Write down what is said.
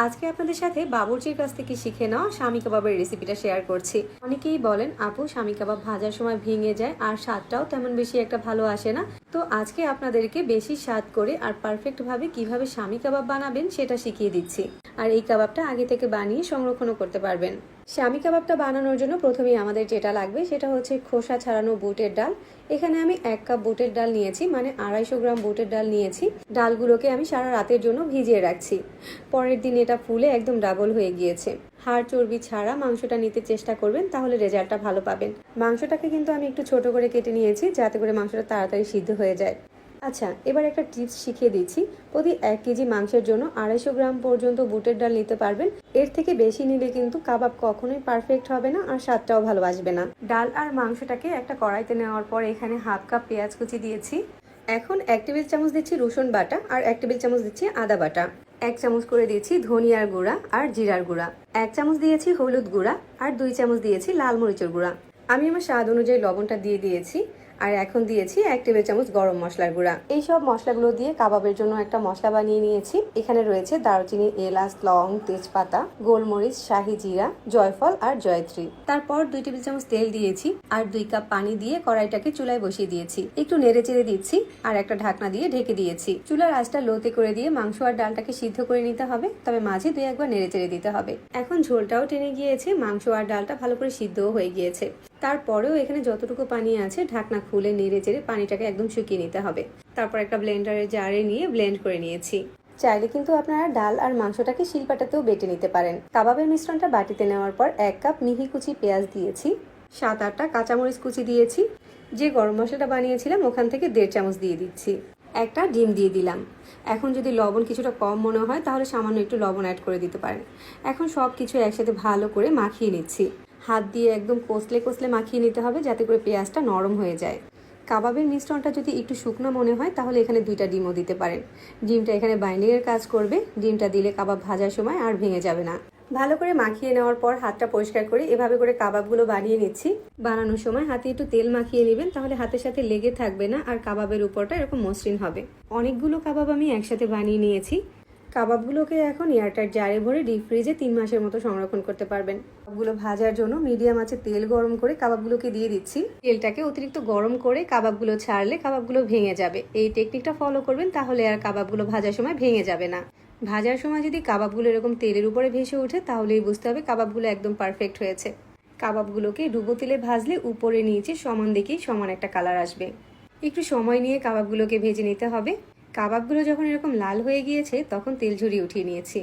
আজকে আপনাদের সাথে বাবুর্চির কাছ থেকে শিখে নেওয়া শামি কাবাবের রেসিপিটা শেয়ার করছি। অনেকেই বলেন আপু শামি কাবাব ভাজার সময় ভেঙে যায় আর স্বাদটাও তেমন বেশি একটা ভালো আসে না। তো আজকে আপনাদেরকে বেশি স্বাদ করে আর পারফেক্ট ভাবে কিভাবে শামি কাবাব বানাবেন সেটা শিখিয়ে দিচ্ছি। আর এই কাবাবটা আগে থেকে বানিয়ে সংরক্ষণও করতে পারবেন। শামি কাবাবটা বানানোর জন্য প্রথমেই আমাদের যেটা লাগবে সেটা হচ্ছে খোসা ছাড়ানো বুটের ডাল। এখানে আমি 1 কাপ বুটের ডাল নিয়েছি, মানে 250 গ্রাম বুটের ডাল নিয়েছি। ডালগুলোকে আমি সারা রাতের জন্য ভিজিয়ে রাখছি। পরের দিন এটা ফুলে একদম ডাবল হয়ে গিয়েছে। হাড় চর্বি ছাড়া মাংসটা নিতে চেষ্টা করবেন, তাহলে রেজাল্টটা ভালো পাবেন। মাংসটাকে কিন্তু আমি একটু ছোট করে কেটে নিয়েছি যাতে করে মাংসটা তাড়াতাড়ি সিদ্ধ হয়ে যায়। আচ্ছা, এবার একটা টিপস শিখিয়ে দিচ্ছি। প্রতি 1 কেজি মাংসের জন্য 250 গ্রাম পর্যন্ত বুটের ডাল নিতে পারবেন। এর থেকে বেশি নিলে কিন্তু কাবাব কখনোই পারফেক্ট হবে না আর স্বাদটাও ভালো আসবে না। ডাল আর মাংসটাকে একটা কড়াইতে নেওয়ার পর এখানে হাফ কাপ পেঁয়াজ কুচি দিয়েছি। এখন 1 টেবিল চামচ দিচ্ছি রসুন বাটা আর 1 টেবিল চামচ দিচ্ছি আদা বাটা। 1 চামচ করে দিয়েছি ধনিয়ার গুঁড়া আর জিরার গুঁড়া। 1 চামচ দিয়েছি হলুদ গুঁড়া আর 2 চামচ দিয়েছি লাল মরিচের গুঁড়া। আমি আমার স্বাদ অনুযায়ী লবণটা দিয়ে দিয়েছি। আর এখন দিয়েছি 1 টেবিল চামচ গরম মশলার গুঁড়া। এই সব মশলাগুলো দিয়ে কাবাবের জন্য একটা মশলা বানিয়ে নিয়েছি। এখানে রয়েছে দারুচিনি, এলাচ, লং, তেজপাতা, গোলমরিচ, শাহি জিরা, জয়ফল আর জয়ত্রী। তারপর 2 টেবিল চামচ তেল দিয়েছি আর 2 কাপ পানি দিয়ে কড়াইটাকে চুলায় বসিয়ে দিয়েছি। একটু নেড়ে চেড়ে দিচ্ছি আর একটা ঢাকনা দিয়ে ঢেকে দিয়েছি। চুলার আঁচটা লোতে করে দিয়ে মাংস আর ডালটাকে সিদ্ধ করে নিতে হবে, তবে মাঝে 2 একবার নেড়ে চেড়ে দিতে হবে। এখন ঝোলটাও টেনে গিয়েছে, মাংস আর ডালটা ভালো করে সিদ্ধও হয়ে গিয়েছে। তারপরেও এখানে যতটুকু পানি আছে ঢাকনা খুলে নেড়ে চেড়ে পানিটাকে একদম শুকিয়ে নিতে হবে। তারপর একটা ব্লেন্ডারের জারে নিয়ে ব্লেন্ড করে নিয়েছি। চাইলে কিন্তু আপনারা ডাল আর মাংসটাকে শিলপাটাতেও বেটে নিতে পারেন। কাবাবের মিশ্রণটা বাটিতে নেওয়ার পর 1 কাপ মিহি কুচি পেঁয়াজ দিয়েছি, 7-8টা কাঁচামরিচ কুচি দিয়েছি। যে গরম মশলাটা বানিয়েছিলাম ওখান থেকে 1.5 চামচ দিয়ে দিচ্ছি। একটা ডিম দিয়ে দিলাম। এখন যদি লবণ কিছুটা কম মনে হয় তাহলে সামান্য একটু লবণ অ্যাড করে দিতে পারেন। এখন সব কিছু একসাথে ভালো করে মাখিয়ে নিচ্ছি। হাত দিয়ে একদম কষলে কষলে মাখিয়ে নিতে হবে যাতে করে পেঁয়াজটা নরম হয়ে যায়। কাবাবের মিশ্রণটা যদি একটু শুকনো মনে হয় তাহলে এখানে 2টা ডিমও দিতে পারেন। ডিমটা এখানে বাইন্ডিংয়ের কাজ করবে। ডিমটা দিলে কাবাব ভাজার সময় আর ভেঙে যাবে না। ভালো করে মাখিয়ে নেওয়ার পর হাতটা পরিষ্কার করে এভাবে করে কাবাবগুলো বানিয়ে নিচ্ছি। বানানোর সময় হাতে একটু তেল মাখিয়ে নেবেন, তাহলে হাতের সাথে লেগে থাকবে না আর কাবাবের উপরটা এরকম মসৃণ হবে। অনেকগুলো কাবাব আমি একসাথে বানিয়ে নিয়েছি। কাবাবগুলোকে এখন এয়ারটাইট জারে ভরে ডিপ ফ্রিজে 3 মাসের মতো সংরক্ষণ করতে পারবেন। কাবাবগুলো ভাজার জন্য মিডিয়াম আঁচে তেল গরম করে কাবাবগুলোকে দিয়ে দিচ্ছি। তেলটাকে অতিরিক্ত গরম করে কাবাবগুলো ছাড়লে কাবাবগুলো ভেঙে যাবে। এই টেকনিকটা ফলো করবেন, তাহলে আর কাবাবগুলো ভাজার সময় ভেঙে যাবে না। ভাজার সময় যদি কাবাবগুলো এরকম তেলের উপরে ভেসে ওঠে তাহলেই বুঝতে হবে কাবাবগুলো একদম পারফেক্ট হয়েছে। কাবাবগুলোকে ডুবো তেলে ভাজলে উপরে নিচে সমান দিকেই সমান একটা কালার আসবে। একটু সময় নিয়ে কাবাবগুলোকে ভেজে নিতে হবে। কাবাবগুলো যখন এরকম লাল হয়ে গিয়েছে তখন তেল ঝরিয়ে উঠিয়ে নিয়েছি।